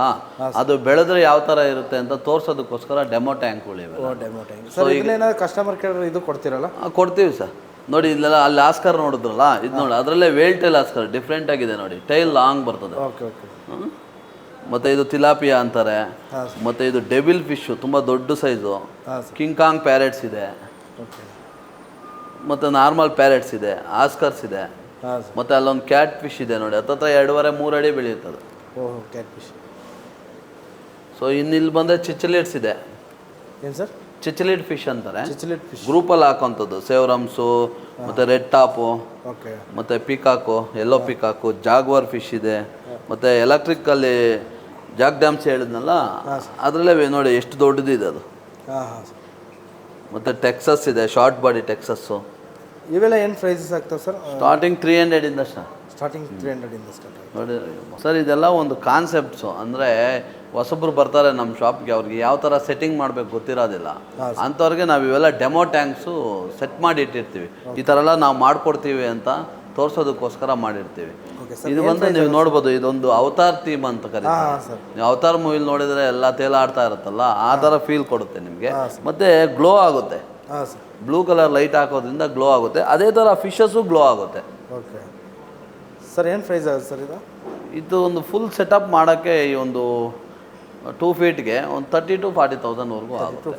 ಅದು ಬೆಳೆದ್ರೆ ಯಾವ ಥರ ಇರುತ್ತೆ ಅಂತ ತೋರ್ಸೋದಕ್ಕೋಸ್ಕರ ಡೆಮೋ ಟ್ಯಾಂಕ್ಗಳಿವೆ. Demo tank. ಸರ್ ಇದನ್ನೇನಾದ್ರು ಕಸ್ಟಮರ್ ಕೇಳಿದ್ರೆ ಇದು ಕೊಡ್ತೀರಲ್ಲ? ಕೊಡ್ತೀವಿ ಸರ್. ನೋಡಿ ಇಲ್ಲೆಲ್ಲ ಅಲ್ಲಿ ಆಸ್ಕರ್ ನೋಡಿದ್ರಲ್ಲ, ಇದು ನೋಡಿ ಅದರಲ್ಲೇ ವೇಲ್ ಟೈಲ್ ಆಸ್ಕರ್ ಡಿಫ್ರೆಂಟ್ ಆಗಿದೆ ನೋಡಿ, ಟೈಲ್ ಲಾಂಗ್ ಬರ್ತದೆ. Okay okay. ಮತ್ತು ಇದು ತಿಲಾಪಿಯಾ ಅಂತಾರೆ. ಮತ್ತು ಇದು ಡೆವಿಲ್ ಫಿಶ್ಶು, ತುಂಬ ದೊಡ್ಡ ಸೈಜು. ಕಿಂಗ್ ಕಾಂಗ್ ಪ್ಯಾರೆಟ್ಸ್ ಇದೆ. ಓಕೆ. ಮತ್ತು ನಾರ್ಮಲ್ ಪ್ಯಾರೆಟ್ಸ್ ಇದೆ, ಆಸ್ಕರ್ಸ್ ಇದೆ. ಮತ್ತು ಅಲ್ಲೊಂದು ಕ್ಯಾಟ್ ಫಿಶ್ ಇದೆ ನೋಡಿ, ಹತ್ತತ್ರ 2.5-3 ಅಡಿ ಬೆಳೆಯುತ್ತದೆ. ಓಹ್, ಕ್ಯಾಟ್ ಫಿಶ್. ಸೊ ಇನ್ನಿಲ್ಲಿ ಬಂದರೆ ಚಿಚ್ಚಲಿಡ್ಸ್ ಇದೆ. ಏನು ಸರ್? ಚಿಚ್ಚಲಿಡ್ ಫಿಶ್ ಅಂತಾರೆ. ಚಿಚ್ಚಲಿಡ್ ಫಿಶ್ ಗ್ರೂಪಲ್ಲಿ ಹಾಕೋಂಥದ್ದು. ಸೇವ್ರಮ್ಸು, ಮತ್ತು ರೆಡ್ ಟಾಪು, ಓಕೆ, ಮತ್ತು ಪಿಕಾಕು, ಎಲ್ಲೋ ಪಿಕಾಕು, ಜಾಗ್ವರ್ ಫಿಶ್ ಇದೆ. ಮತ್ತು ಎಲೆಕ್ಟ್ರಿಕಲ್ಲಿ ಜಾಗ್ ಡ್ಯಾಮ್ಸ್ ಹೇಳಿದ್ನಲ್ಲ, ಅದರಲ್ಲೇ ನೋಡಿ ಎಷ್ಟು ದೊಡ್ಡದಿದೆ ಅದು. ಹಾಂ ಹಾಂ. ಮತ್ತು ಟೆಕ್ಸಸ್ ಇದೆ, ಶಾರ್ಟ್ ಬಾಡಿ ಟೆಕ್ಸಸ್ಸು. ಇವೆಲ್ಲ ಏನು ಪ್ರೈಸಸ್ ಆಗ್ತವೆ ಸರ್? ಸ್ಟಾರ್ಟಿಂಗ್ 300ಇಂದ ಸ್ಟಾರ್ಟಿಂಗ್ 300ಇಂದ ಸ್ಟಾರ್ಟ್. ನೋಡಿ ಸರ್, ಇದೆಲ್ಲ ಒಂದು ಕಾನ್ಸೆಪ್ಟ್ಸು. ಅಂದರೆ ಹೊಸಬ್ರು ಬರ್ತಾರೆ ನಮ್ಮ ಶಾಪ್ಗೆ, ಅವ್ರಿಗೆ ಯಾವ ಥರ ಸೆಟ್ಟಿಂಗ್ ಮಾಡಬೇಕು ಗೊತ್ತಿರೋದಿಲ್ಲ. ಅಂಥವ್ರಿಗೆ ನಾವು ಇವೆಲ್ಲ ಡೆಮೋ ಟ್ಯಾಂಕ್ಸು ಸೆಟ್ ಮಾಡಿ ಇಟ್ಟಿರ್ತೀವಿ. ಈ ಥರ ಎಲ್ಲ ನಾವು ಮಾಡಿಕೊಡ್ತೀವಿ ಅಂತ ತೋರಿಸೋದಕ್ಕೋಸ್ಕರ ಮಾಡಿರ್ತೀವಿ. ಇದು ಬಂದು ನೀವು ನೋಡ್ಬೋದು, ಇದೊಂದು ಅವತಾರ್ ಥೀಮ್ ಅಂತ ಕರೀತಾರೆ. ನೀವು ಅವತಾರ್ ಮೂವಿಲಿ ನೋಡಿದರೆ ಎಲ್ಲ ತೇಲಾಡ್ತಾ ಇರುತ್ತಲ್ಲ, ಆ ಥರ ಫೀಲ್ ಕೊಡುತ್ತೆ ನಿಮಗೆ. ಮತ್ತು ಗ್ಲೋ ಆಗುತ್ತೆ. ಬ್ಲೂ ಕಲರ್ ಲೈಟ್ ಹಾಕೋದ್ರಿಂದ ಗ್ಲೋ ಆಗುತ್ತೆ. ಅದೇ ಥರ ಫಿಶಸ್ಸು ಗ್ಲೋ ಆಗುತ್ತೆ. Okay sir. ಏನು ಪ್ರೈಸ್ ಆಗುತ್ತೆ ಸರ್ ಇದು? ಇದು ಒಂದು ಫುಲ್ ಸೆಟಪ್ ಮಾಡೋಕ್ಕೆ ಈ ಒಂದು 2 ಫೀಟ್ಗೆ ಒಂದು 30,000 to 40,000ವರೆಗೂ ಆಗುತ್ತೆ.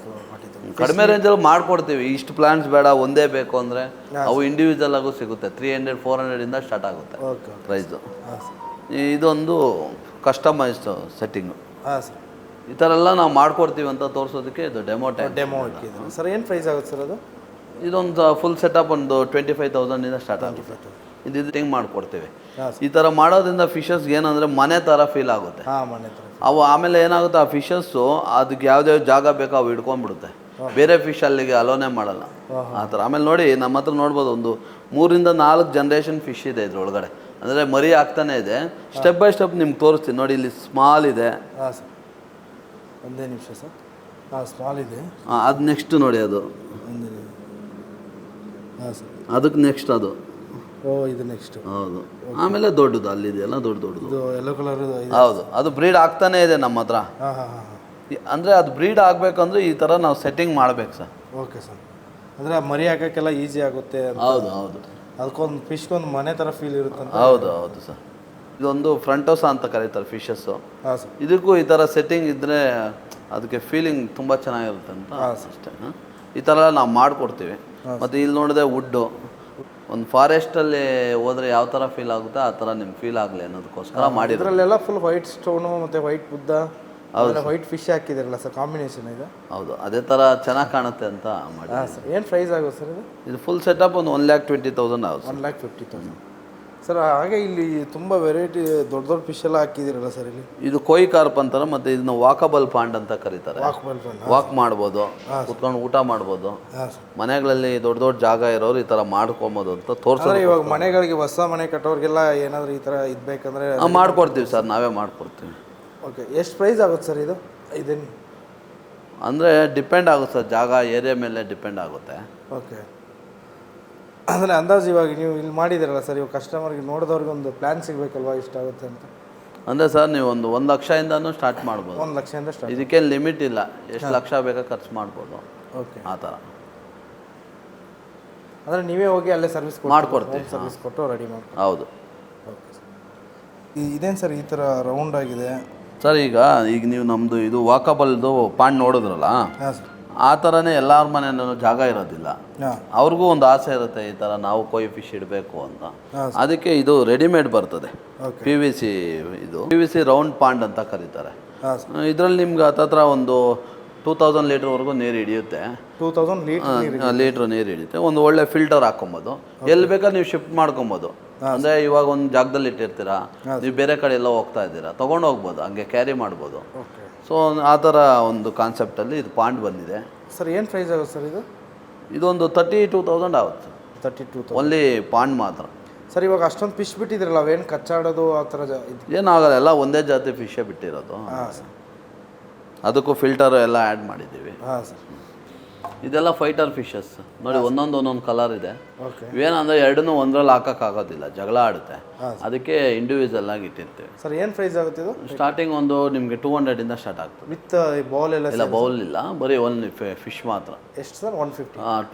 ಕಡಿಮೆ ರೇಂಜಲ್ಲಿ ಮಾಡಿಕೊಡ್ತೀವಿ. ಇಷ್ಟು ಪ್ಲಾಂಟ್ಸ್ ಬೇಡ, ಒಂದೇ ಬೇಕು ಅಂದರೆ ಅವು ಇಂಡಿವಿಜುವಲ್ ಆಗು ಸಿಗುತ್ತೆ. 300-400ಇಂದ ಸ್ಟಾರ್ಟ್ ಆಗುತ್ತೆ ಪ್ರೈಸು. ಇದೊಂದು ಕಸ್ಟಮೈಸ್ಡ್ ಸೆಟ್ಟಿಂಗು. ಹಾಂ ಸರ್. ಈ ಥರ ಎಲ್ಲ ನಾವು ಮಾಡ್ಕೊಡ್ತೀವಿ ಅಂತ ತೋರಿಸೋದಕ್ಕೆ ಇದು ಡೆಮೋ ಟ್ಯಾಂಕ್. ಡೆಮೋ ಇಟ್ಟಿದ್ದೀವಿ ಸರ್. ಏನು ಪ್ರೈಸ್ ಆಗುತ್ತೆ ಸರ್ ಅದು? ಇದೊಂದು ಫುಲ್ ಸೆಟಪ್ ಒಂದು 25,000ಇಂದ ಸ್ಟಾರ್ಟ್ ಆಗುತ್ತೆ. ಇದು ಹಿಂಗೆ ಮಾಡಿಕೊಡ್ತೀವಿ. ಈ ಥರ ಮಾಡೋದ್ರಿಂದ ಫಿಶಸ್ ಏನಂದರೆ ಮನೆ ಥರ ಫೀಲ್ ಆಗುತ್ತೆ. ಅವು ಆಮೇಲೆ ಏನಾಗುತ್ತೆ, ಆ ಫಿಶಸ್ಸು ಅದಕ್ಕೆ ಯಾವುದ್ಯಾವ ಜಾಗ ಬೇಕೋ ಅವು ಹಿಡ್ಕೊಂಡ್ಬಿಡುತ್ತೆ. ಬೇರೆ ಫಿಶ್ ಅಲ್ಲಿಗೆ ಅಲೋನೇ ಮಾಡಲ್ಲ ಆ ಥರ. ಆಮೇಲೆ ನೋಡಿ ನಮ್ಮ ಹತ್ರ ನೋಡ್ಬೋದು, ಒಂದು 3-4 ಜನ್ರೇಷನ್ ಫಿಶ್ ಇದೆ ಇದ್ರೊಳಗಡೆ. ಅಂದರೆ ಮರಿ ಆಗ್ತಾನೆ ಇದೆ. ಸ್ಟೆಪ್ ಬೈ ಸ್ಟೆಪ್ ನಿಮ್ಗೆ ತೋರಿಸ್ತೀನಿ ನೋಡಿ. ಇಲ್ಲಿ ಸ್ಮಾಲ್ ಇದೆ. ಹಾಂ ಸರ್, ಒಂದೇ ನಿಮಿಷ ಸರ್. ಹಾಂ, ಸ್ಮಾಲ್ ಇದೆ. ಹಾಂ, ಅದು ನೆಕ್ಸ್ಟ್ ನೋಡಿ, ಅದು ಹಾಂ ಸರ್. ಅದಕ್ಕೆ ನೆಕ್ಸ್ಟ್ ಅದು. ಓ, ಇದು ನೆಕ್ಸ್ಟ್. ಹೌದು. ಆಮೇಲೆ ದೊಡ್ಡದು ಅಲ್ಲಿದೆಯಲ್ಲ, ದೊಡ್ಡದು. ಇದು ಯೆಲ್ಲೋ ಕಲರ್. ಹೌದು, ಅದು ಬ್ರೀಡ್ ಆಗ್ತಾನೇ ಇದೆ ನಮ್ಮ ಹತ್ರ. ಹಾಂ ಹಾಂ ಹಾಂ. ಅಂದರೆ ಅದು ಬ್ರೀಡ್ ಆಗಬೇಕಂದ್ರೆ ಈ ಥರ ನಾವು ಸೆಟ್ಟಿಂಗ್ ಮಾಡಬೇಕು ಸರ್. Okay sir. ಅಂದರೆ ಮರಿ ಹಾಕೋಕ್ಕೆಲ್ಲ ಈಸಿ ಆಗುತ್ತೆ. ಹೌದು ಹೌದು. ಅದಕ್ಕೊಂದು ಫಿಶ್ಗೊಂದು ಮನೆ ಥರ ಫೀಲ್ ಇರುತ್ತೆ. ಹೌದು ಹೌದು ಸರ್. ಇದೊಂದು ಫ್ರಂಟೋಸಾ ಅಂತ ಕರೀತಾರೆ ಫಿಶಸ್ಸು. ಹಾಂ ಸರ್. ಇದಕ್ಕೂ ಈ ಥರ ಸೆಟ್ಟಿಂಗ್ ಇದ್ದರೆ ಅದಕ್ಕೆ ಫೀಲಿಂಗ್ ತುಂಬ ಚೆನ್ನಾಗಿರುತ್ತೆ ಅಂತ ಅಷ್ಟೇ. ಈ ಥರ ನಾವು ಮಾಡಿಕೊಡ್ತೀವಿ. ಮತ್ತು ಇಲ್ಲಿ ನೋಡಿದ್ರೆ ವುಡ್ಡು, ಒಂದು ಫಾರೆಸ್ಟಲ್ಲಿ ಹೋದರೆ ಯಾವ ಥರ ಫೀಲ್ ಆಗುತ್ತೆ ಆ ಥರ ನಿಮ್ಗೆ ಫೀಲ್ ಆಗಲಿ ಅನ್ನೋದಕ್ಕೋಸ್ಕರ ಮಾಡಿದ್ರು. ಇದರಲ್ಲೆಲ್ಲ ಫುಲ್ ವೈಟ್ ಸ್ಟೋನು ಮತ್ತು ವೈಟ್ ಬುದ್ಧ ಹೌದು ವೈಟ್ ಫಿಶ್ ಹಾಕಿದಿರಲ್ಲ ಸರ್, ಕಾಂಬಿನೇಷನ್ ಇದು. ಹೌದು, ಅದೇ ಥರ ಚೆನ್ನಾಗಿ ಕಾಣುತ್ತೆ ಅಂತ ಮಾಡಿ. ಹಾಂ ಸರ್, ಏನು ಪ್ರೈಸ್ ಆಗುತ್ತೆ ಸರ್ ಇದು? ಇದು ಫುಲ್ ಸೆಟಪ್ ಒಂದು 1,20,000 ಆಗುತ್ತೆ. 1,50,000 ಸರ್. ಹಾಗೆ ಇಲ್ಲಿ ತುಂಬ ವೆರೈಟಿ ದೊಡ್ಡ ದೊಡ್ಡ ಫಿಶ್ ಎಲ್ಲ ಹಾಕಿದಿರಲ್ಲ ಸರ್ ಇಲ್ಲಿ? ಇದು ಕೊಯ್ ಕಾರ್ಪ್ ಅಂತಾರೆ, ಮತ್ತು ಇದನ್ನ ವಾಕಬಲ್ ಪಾಂಡ್ ಅಂತ ಕರೀತಾರೆ. ವಾಕ್ ಮಾಡ್ಬೋದು, ಕುತ್ಕೊಂಡು ಊಟ ಮಾಡ್ಬೋದು. ಮನೆಗಳಲ್ಲಿ ದೊಡ್ಡ ದೊಡ್ಡ ಜಾಗ ಇರೋರು ಈ ಥರ ಮಾಡ್ಕೊಬೋದು ಅಂತ ತೋರಿಸ್ತಾರೆ. ಇವಾಗ ಮನೆಗಳಿಗೆ ಹೊಸ ಮನೆ ಕಟ್ಟೋರಿಗೆಲ್ಲ ಏನಾದರೂ ಈ ಥರ ಇದು ಬೇಕಂದ್ರೆ ಮಾಡ್ಕೊಡ್ತೀವಿ ಸರ್, ನಾವೇ ಮಾಡ್ಕೊಡ್ತೀವಿ. ಓಕೆ, ಎಷ್ಟು ಪ್ರೈಸ್ ಆಗುತ್ತೆ ಸರ್ ಇದು? ಇದೇನು ಅಂದರೆ ಡಿಪೆಂಡ್ ಆಗುತ್ತೆ ಸರ್, ಜಾಗ ಏರಿಯಾ ಮೇಲೆ ಡಿಪೆಂಡ್ ಆಗುತ್ತೆ. ಓಕೆ, ಅಂದರೆ ಅಂದಾಜು ಇವಾಗ ನೀವು ಇಲ್ಲಿ ಮಾಡಿದಿರಲ್ಲ ಸರ್, ಇವಾಗ ಕಸ್ಟಮರ್ಗೆ ನೋಡಿದವ್ರಿಗೆ ಒಂದು ಪ್ಲ್ಯಾನ್ ಸಿಗಬೇಕಲ್ವಾ ಇಷ್ಟಾಗುತ್ತೆ ಅಂತ? ಅಂದರೆ ಸರ್ ನೀವು ಒಂದು 1 ಲಕ್ಷದಿಂದನೂ ಸ್ಟಾರ್ಟ್ ಮಾಡ್ಬೋದು. 1 ಲಕ್ಷದಿಂದ ಸ್ಟಾರ್ಟ್? ಇದಕ್ಕೇನು ಲಿಮಿಟ್ ಇಲ್ಲ, ಎಷ್ಟು ಲಕ್ಷ ಬೇಕಾ ಖರ್ಚು ಮಾಡ್ಬೋದು. ಓಕೆ, ಆ ಥರ. ಅಂದರೆ ನೀವೇ ಹೋಗಿ ಅಲ್ಲೇ ಸರ್ವಿಸ್ ಮಾಡ್ಕೊಡ್ತೀವಿ, ಸರ್ವಿಸ್ ಕೊಟ್ಟು ರೆಡಿ ಮಾಡಿ. ಹೌದು. Okay sir. ಇದೇನು ಸರ್ ಈ ಥರ ರೌಂಡ್ ಆಗಿದೆ ಸರ್? ಈಗ ನೀವು ನಮ್ಮದು ಇದು ವಾಕಬಲ್ದು ಪಾಂಡ್ ನೋಡಿದ್ರಲ್ಲ, ಹಾಂ ಸರ್, ಆ ಥರನೇ ಎಲ್ಲರ ಮನೆಯಲ್ಲೂ ಜಾಗ ಇರೋದಿಲ್ಲ. ಅವ್ರಿಗೂ ಒಂದು ಆಸೆ ಇರುತ್ತೆ ಈ ಥರ ನಾವು ಕೊಯ್ ಫಿಶ್ ಇಡಬೇಕು ಅಂತ. ಅದಕ್ಕೆ ಇದು ರೆಡಿಮೇಡ್ ಬರ್ತದೆ, PVC. ಇದು PVC ರೌಂಡ್ ಪಾಂಡ್ ಅಂತ ಕರೀತಾರೆ. ಇದರಲ್ಲಿ ನಿಮ್ಗೆ ಹತ್ತತ್ರ ಒಂದು 2000 ಲೀಟ್ರ್ವರೆಗೂ ನೀರು ಹಿಡಿಯುತ್ತೆ. 2000 ಲೀಟ್ರ್ ನೀರು ಹಿಡಿಯುತ್ತೆ. ಒಂದು ಒಳ್ಳೆ ಫಿಲ್ಟರ್ ಹಾಕೊಬೋದು, ಎಲ್ಲಿ ಬೇಕಾದ್ರೆ ನೀವು ಶಿಫ್ಟ್ ಮಾಡ್ಕೊಬೋದು. ಅಂದರೆ ಇವಾಗ ಒಂದು ಜಾಗದಲ್ಲಿ ಇಟ್ಟಿರ್ತೀರಾ, ನೀವು ಬೇರೆ ಕಡೆ ಎಲ್ಲ ಹೋಗ್ತಾ ಇದ್ದೀರಾ, ತೊಗೊಂಡು ಹೋಗ್ಬೋದು, ಹಂಗೆ ಕ್ಯಾರಿ ಮಾಡ್ಬೋದು. ಸೊ ಆ ಥರ ಒಂದು ಕಾನ್ಸೆಪ್ಟಲ್ಲಿ ಇದು ಪಾಂಡ್ ಬಂದಿದೆ. ಸರ್ ಏನು ಪ್ರೈಸ್ ಆಗುತ್ತೆ ಸರ್ ಇದು? ಇದೊಂದು 32,000 ಆಗುತ್ತೆ. 32,000 ಓನ್ಲಿ ಪಾಂಡ್ ಮಾತ್ರ. ಸರ್ ಇವಾಗ ಅಷ್ಟೊಂದು ಫಿಶ್ ಬಿಟ್ಟಿದ್ರಲ್ಲ, ಅವೇನು ಕಚ್ಚಾಡೋದು ಆ ಥರ ಏನಾಗಲ್ಲ, ಎಲ್ಲ ಒಂದೇ ಜಾತಿ ಫಿಶೇ ಬಿಟ್ಟಿರೋದು. ಹಾಂ ಸರ್, ಅದಕ್ಕೂ ಫಿಲ್ಟರ್ ಎಲ್ಲ ಆ್ಯಡ್ ಮಾಡಿದ್ದೀವಿ. ಹಾಂ ಸರ್. ಇದೆಲ್ಲ ಫೈಟರ್ ಫಿಶಸ್ ನೋಡಿ, ಒಂದೊಂದು ಕಲರ್ ಇದೆ. ಓಕೆ, ಇವೇನಂದರೆ ಎರಡನ್ನೂ ಒಂದರಲ್ಲಿ ಹಾಕೋಕ್ಕಾಗೋದಿಲ್ಲ, ಜಗಳ ಆಡುತ್ತೆ. ಅದಕ್ಕೆ ಇಂಡಿವಿಜುವಲ್ ಆಗಿ ಇಟ್ಟಿರ್ತೀವಿ. ಸರ್ ಏನು ಪ್ರೈಸ್ ಆಗುತ್ತೆ ಇದು? ಸ್ಟಾರ್ಟಿಂಗ್ ಒಂದು ನಿಮಗೆ 200 ಸ್ಟಾರ್ಟ್ ಆಗ್ತದೆ. ವಿತ್ ಬೌಲ್ ಎಲ್ಲ? ಬೌಲ್ ಇಲ್ಲ, ಬರೀ ಓನ್ಲಿ ಫಿಶ್ ಮಾತ್ರ. ಎಷ್ಟು ಸರ್? 150?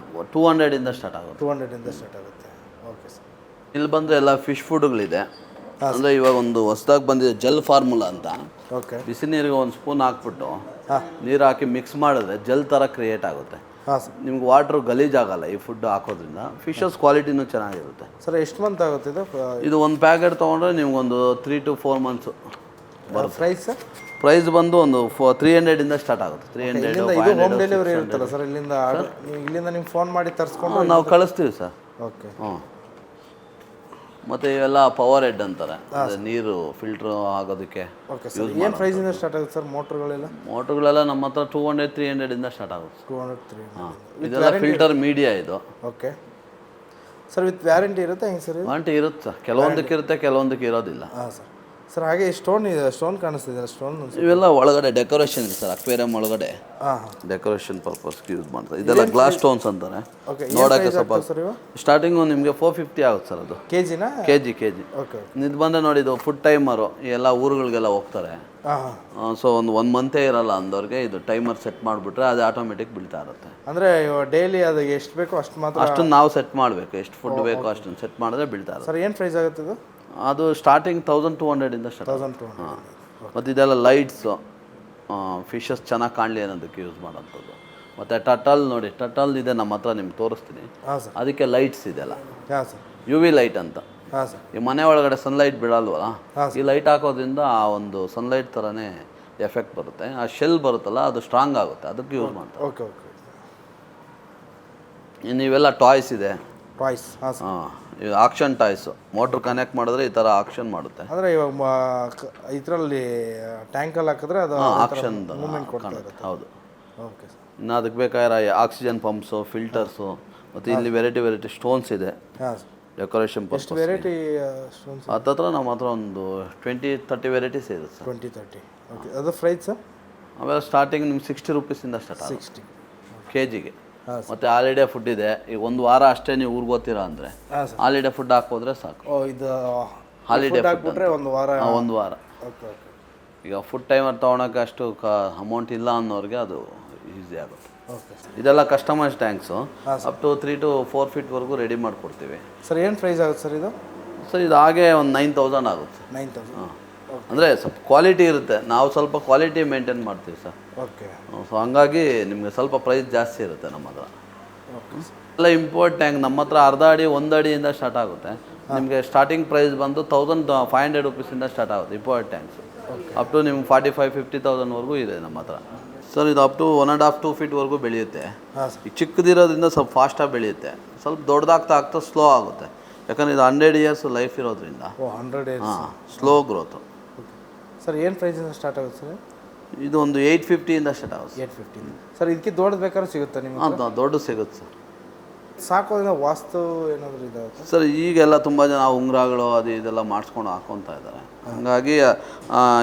200 ಸ್ಟಾರ್ಟ್ ಆಗುತ್ತೆ. 200 ಸ್ಟಾರ್ಟ್ ಆಗುತ್ತೆ. Okay sir. ಇಲ್ಲಿ ಬಂದರೆ ಎಲ್ಲ ಫಿಶ್ ಫುಡ್ಗಳಿದೆ. ಅಂದರೆ ಇವಾಗ ಒಂದು ಹೊಸದಾಗಿ ಬಂದಿದೆ ಜೆಲ್ ಫಾರ್ಮುಲಾ ಅಂತ. ಓಕೆ, ಬಿಸಿ ನೀರಿಗೆ ಒಂದು ಸ್ಪೂನ್ ಹಾಕ್ಬಿಟ್ಟು ನೀರು ಹಾಕಿ ಮಿಕ್ಸ್ ಮಾಡಿದ್ರೆ ಜೆಲ್ ಥರ ಕ್ರಿಯೇಟ್ ಆಗುತ್ತೆ. ಹಾಂ ಸರ್. ನಿಮ್ಗೆ ವಾಟ್ರು ಗಲೀಜಾಗಲ್ಲ ಈ ಫುಡ್ ಹಾಕೋದ್ರಿಂದ. ಫಿಶಸ್ ಕ್ವಾಲಿಟಿನೂ ಚೆನ್ನಾಗಿರುತ್ತೆ. ಸರ್ ಎಷ್ಟು ಮಂತ್ ಆಗುತ್ತೆ ಇದು? ಇದು ಒಂದು ಪ್ಯಾಕೆಟ್ ತೊಗೊಂಡ್ರೆ ನಿಮ್ಗೊಂದು 3 to 4 months ಬರುತ್ತೆ. Price sir? ಪ್ರೈಸ್ ಬಂದು ಒಂದು 300 ಸ್ಟಾರ್ಟ್ ಆಗುತ್ತೆ. 300 ಇದು ಹೋಮ್ ಡೆಲಿವರಿ ಇರುತ್ತಲ್ಲ ಸರ್? ಇಲ್ಲಿಂದ ನೀವು ಫೋನ್ ಮಾಡಿ ತರಿಸ್ಕೊಂಡು ನಾವು ಕಳಿಸ್ತೀವಿ ಸರ್. ಓಕೆ. ಮತ್ತು ಇವೆಲ್ಲ ಪವರ್ ಹೆಡ್ ಅಂತಾರೆ, ನೀರು ಫಿಲ್ಟ್ರ್ ಆಗೋದಕ್ಕೆ. Okay sir. ಏನು ಪ್ರೈಸಿಂದ ಸ್ಟಾರ್ಟ್ ಆಗುತ್ತೆ ಸರ್ ಮೋಟ್ರುಗಳೆಲ್ಲ? ಮೋಟ್ರುಗಳೆಲ್ಲ ನಮ್ಮ ಹತ್ರ 200-300 ಸ್ಟಾರ್ಟ್ ಆಗುತ್ತೆ. 200-300. ಇದೆಲ್ಲ ಫಿಲ್ಟರ್ ಮೀಡಿಯಾ ಇದು. Okay sir. ವಿತ್ ವ್ಯಾರಂಟಿ ಇರುತ್ತೆ ಹೆಂಗೆ ಸರ್? ವಾರಂಟಿ ಇರುತ್ತೆ ಸರ್, ಕೆಲವೊಂದಕ್ಕೆ ಇರುತ್ತೆ, ಕೆಲವೊಂದಕ್ಕೆ ಇರೋದಿಲ್ಲ. ಹಾಂ ಸರ್. ಸರ್ ಹಾಗೆ ಸ್ಟೋನ್ ಕಾಣಿಸ್ತಿದೆ, ಸ್ಟೋನ್ ಇವೆಲ್ಲ ಒಳಗಡೆ ಡೆಕೋರೇಷನ್ ಇದೆ ಸರ್, ಅಕ್ವೇರಿಯಂ ಒಳಗಡೆ ಡೆಕೋರೇಷನ್ ಪರ್ಪಸ್ಗೆ ಯೂಸ್ ಮಾಡ್ತಾರೆ. ಇದೆಲ್ಲ ಗ್ಲಾಸ್ ಸ್ಟೋನ್ಸ್ ಅಂತಾರೆ. ನೋಡೋಕ್ಕೆ ಸ್ವಲ್ಪ ಸ್ಟಾರ್ಟಿಂಗು ನಿಮಗೆ 450 ಆಗುತ್ತೆ ಸರ್. ಅದು ಕೆಜಿ. ಓಕೆ. ಇದು ಬಂದರೆ ನೋಡಿ, ಇದು ಫುಡ್ ಟೈಮರು ಎಲ್ಲ ಊರುಗಳಿಗೆಲ್ಲ ಹೋಗ್ತಾರೆ. ಸೊ ಒಂದು 1 month ಇರಲ್ಲ ಅಂದವ್ರಿಗೆ ಇದು ಟೈಮರ್ ಸೆಟ್ ಮಾಡಿಬಿಟ್ರೆ ಅದು ಆಟೋಮೆಟಿಕ್ ಬೀಳ್ತಾ ಇರುತ್ತೆ. ಅಂದರೆ ಡೈಲಿ ಅದು ಎಷ್ಟು ಬೇಕೋ ಅಷ್ಟು ಮಾತ್ರ? ಅಷ್ಟನ್ನು ನಾವು ಸೆಟ್ ಮಾಡಬೇಕು, ಎಷ್ಟು ಫುಡ್ ಬೇಕೋ ಅಷ್ಟನ್ನು ಸೆಟ್ ಮಾಡಿದ್ರೆ ಬೀಳ್ತಾ ಇರುತ್ತೆ. ಸರ್ ಏನು ಪ್ರೈಸ್ ಆಗುತ್ತೆ ಇದು? ಅದು ಸ್ಟಾರ್ಟಿಂಗ್ 1200 ಸ್ಟಾರ್ಟ್. 1200. ಮತ್ತು ಇದೆಲ್ಲ ಲೈಟ್ಸು, ಫಿಶಸ್ ಚೆನ್ನಾಗಿ ಕಾಣಲಿ ಅನ್ನೋದಕ್ಕೆ ಯೂಸ್ ಮಾಡೋಂಥದ್ದು. ಮತ್ತು ಟಟಲ್ ನೋಡಿ, ಟಟಲ್ ಇದೆ ನಮ್ಮ ಹತ್ರ, ನಿಮ್ಗೆ ತೋರಿಸ್ತೀನಿ. ಹಾಂ ಸರ್. ಅದಕ್ಕೆ ಲೈಟ್ಸ್ ಇದೆಲ್ಲ. ಹಾಂ ಸರ್. UV ಲೈಟ್ ಅಂತ. ಹಾಂ ಸರ್. ಈ ಮನೆ ಒಳಗಡೆ ಸನ್ಲೈಟ್ ಬೀಳಲ್ವಲ್ಲ, ಈ ಲೈಟ್ ಹಾಕೋದ್ರಿಂದ ಆ ಒಂದು ಸನ್ಲೈಟ್ ಥರನೇ ಎಫೆಕ್ಟ್ ಬರುತ್ತೆ. ಆ ಶೆಲ್ ಬರುತ್ತಲ್ಲ, ಅದು ಸ್ಟ್ರಾಂಗ್ ಆಗುತ್ತೆ, ಅದಕ್ಕೆ ಯೂಸ್ ಮಾಡ್ತಾರೆ. Okay okay. ಇನ್ನು ಇವೆಲ್ಲ ಟಾಯ್ಸ್ ಇದೆ. ಟಾಯ್ಸ್? ಹಾಂ ಸರ್. ಇದು ಆಕ್ಷನ್ ಟಾಯ್ಸು. ಮೋಟ್ರ್ ಕನೆಕ್ಟ್ ಮಾಡಿದ್ರೆ ಈ ಥರ ಆಕ್ಷನ್ ಮಾಡುತ್ತೆ. ಅಂದರೆ ಇವಾಗ ಇದರಲ್ಲಿ ಟ್ಯಾಂಕಲ್ಲಿ ಹಾಕಿದ್ರೆ ಅದು ಆಕ್ಷನ್ ಮೂವ್ಮೆಂಟ್ ಕೊಡ್ತಾ ಇರುತ್ತೆ. ಹೌದು. Okay sir. ಇನ್ನು ಅದಕ್ಕೆ ಬೇಕಾದ್ರೆ ಆಕ್ಸಿಜನ್ ಪಂಪ್ಸು, ಫಿಲ್ಟರ್ಸು, ಮತ್ತು ಇಲ್ಲಿ ವೆರೈಟಿ ಸ್ಟೋನ್ಸ್ ಇದೆ. ಹಾಂ ಸರ್. Decoration purpose. ಎಷ್ಟು ವೆರೈಟಿ ಸ್ಟೋನ್ಸ್? ಹತ್ತತ್ರ ನಮ್ಮ ಹತ್ರ ಒಂದು 20-30 ವೆರೈಟೀಸ್ ಇರುತ್ತೆ ಸರ್. 20-30. ಓಕೆ. ಅದು ಪ್ರೈಸ್ ಸರ್? ಆಮೇಲೆ ಸ್ಟಾರ್ಟಿಂಗ್ ನಿಮ್ಗೆ 60 ರೂಪೀಸಿಂದ ಸ್ಟಾರ್ಟ್ ಆಗುತ್ತೆ. 60 ಕೆಜಿಗೆ. ಮತ್ತು ಹಾಲಿಡೇ ಫುಡ್ ಇದೆ. ಈಗ 1 ವಾರ ಅಷ್ಟೇ ನೀವು ಊರಿಗೆ ಹೋಗ್ತೀರಾ ಅಂದರೆ ಹಾಲಿಡೇ ಫುಡ್ ಹಾಕೋದ್ರೆ ಸಾಕು. ಇದು ಹಾಲಿಡೇ ಹಾಕ್ಬಿಟ್ರೆ 1 ವಾರ? 1 ವಾರ. Okay okay. ಈಗ ಫುಡ್ ಟೈಮರ್ ತೊಗೊಳಕ್ಕೆ ಅಷ್ಟು ಅಮೌಂಟ್ ಇಲ್ಲ ಅನ್ನೋರಿಗೆ ಅದು ಈಸಿ ಆಗುತ್ತೆ. ಓಕೆ. ಇದೆಲ್ಲ customise tanks, up to 3 to 4 feet ready ಮಾಡಿಕೊಡ್ತೀವಿ. ಸರ್ ಏನು ಪ್ರೈಸ್ ಆಗುತ್ತೆ ಸರ್ ಇದು? ಸರ್ ಇದು ಹಾಗೆ ಒಂದು 9,000 ಆಗುತ್ತೆ. 9,000. ಅಂದರೆ ಸ್ವಲ್ಪ ಕ್ವಾಲಿಟಿ ಇರುತ್ತೆ, ನಾವು ಸ್ವಲ್ಪ ಕ್ವಾಲಿಟಿ ಮೇಂಟೈನ್ ಮಾಡ್ತೀವಿ ಸರ್. ಓಕೆ. ಸೊ ಹಂಗಾಗಿ ನಿಮಗೆ ಸ್ವಲ್ಪ ಪ್ರೈಸ್ ಜಾಸ್ತಿ ಇರುತ್ತೆ ನಮ್ಮ ಹತ್ರ. ಎಲ್ಲ ಇಂಪೋರ್ಟ್ ಟ್ಯಾಂಕ್ ನಮ್ಮ ಹತ್ರ 1/2 ಅಡಿ 1 ಅಡಿಯಿಂದ ಸ್ಟಾರ್ಟ್ ಆಗುತ್ತೆ. ನಿಮಗೆ ಸ್ಟಾರ್ಟಿಂಗ್ ಪ್ರೈಸ್ ಬಂದು 1,500 ರೂಪೀಸಿಂದ ಸ್ಟಾರ್ಟ್ ಆಗುತ್ತೆ ಇಂಪೋರ್ಟ್ ಟ್ಯಾಂಕ್ಸ್. ಅಪ್ ಟು ನಿಮ್ಗೆ 45-50,000ವರೆಗೂ ಇದೆ ನಮ್ಮ ಹತ್ರ ಸರ್. ಇದು ಅಪ್ ಟು 1.5-2 ಫೀಟ್ವರೆಗೂ ಬೆಳೆಯುತ್ತೆ. ಹಾಂ ಸರ್. ಈ ಚಿಕ್ಕದಿರೋದ್ರಿಂದ ಸ್ವಲ್ಪ ಫಾಸ್ಟಾಗಿ ಬೆಳೆಯುತ್ತೆ, ಸ್ವಲ್ಪ ದೊಡ್ಡದಾಗ್ತಾ ಸ್ಲೋ ಆಗುತ್ತೆ. ಯಾಕಂದರೆ ಇದು 100 years ಲೈಫ್ ಇರೋದ್ರಿಂದ. 100 years. ಹಾಂ, ಸ್ಲೋ ಗ್ರೋತು. ಸರ್ ಏನು ಪ್ರೈಸಿಂದ ಸ್ಟಾರ್ಟ್ ಆಗುತ್ತೆ ಸರ್? ಇದು ಒಂದು 850ಇಂದ ಸ್ಟಾರ್ಟ್ ಆಗುತ್ತೆ. 850. ಸರ್ ಇದಕ್ಕೆ ದೊಡ್ಡದು ಬೇಕಾದ್ರೂ ಸಿಗುತ್ತೆ ನಿಮಗೆ? ಹಾಂ, ದೊಡ್ಡ ಸಿಗುತ್ತೆ ಸರ್. ಸಾಕೋದ್ರಿಂದ ವಾಸ್ತು ಏನಾದರೂ ಇದಾಗುತ್ತೆ ಸರ್? ಈಗೆಲ್ಲ ತುಂಬ ಜನ ಉಂಗುರಗಳು ಅದು ಇದೆಲ್ಲ ಮಾಡಿಸ್ಕೊಂಡು ಹಾಕ್ಕೊತಾ ಇದ್ದಾರೆ. ಹಾಗಾಗಿ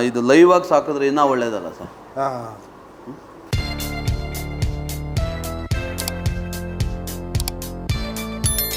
ಇದು ಲೈವ್ ಆಗಿ ಸಾಕಿದ್ರೆ ಇನ್ನೂ ಒಳ್ಳೇದಲ್ಲ ಸರ್. ಹಾಂ.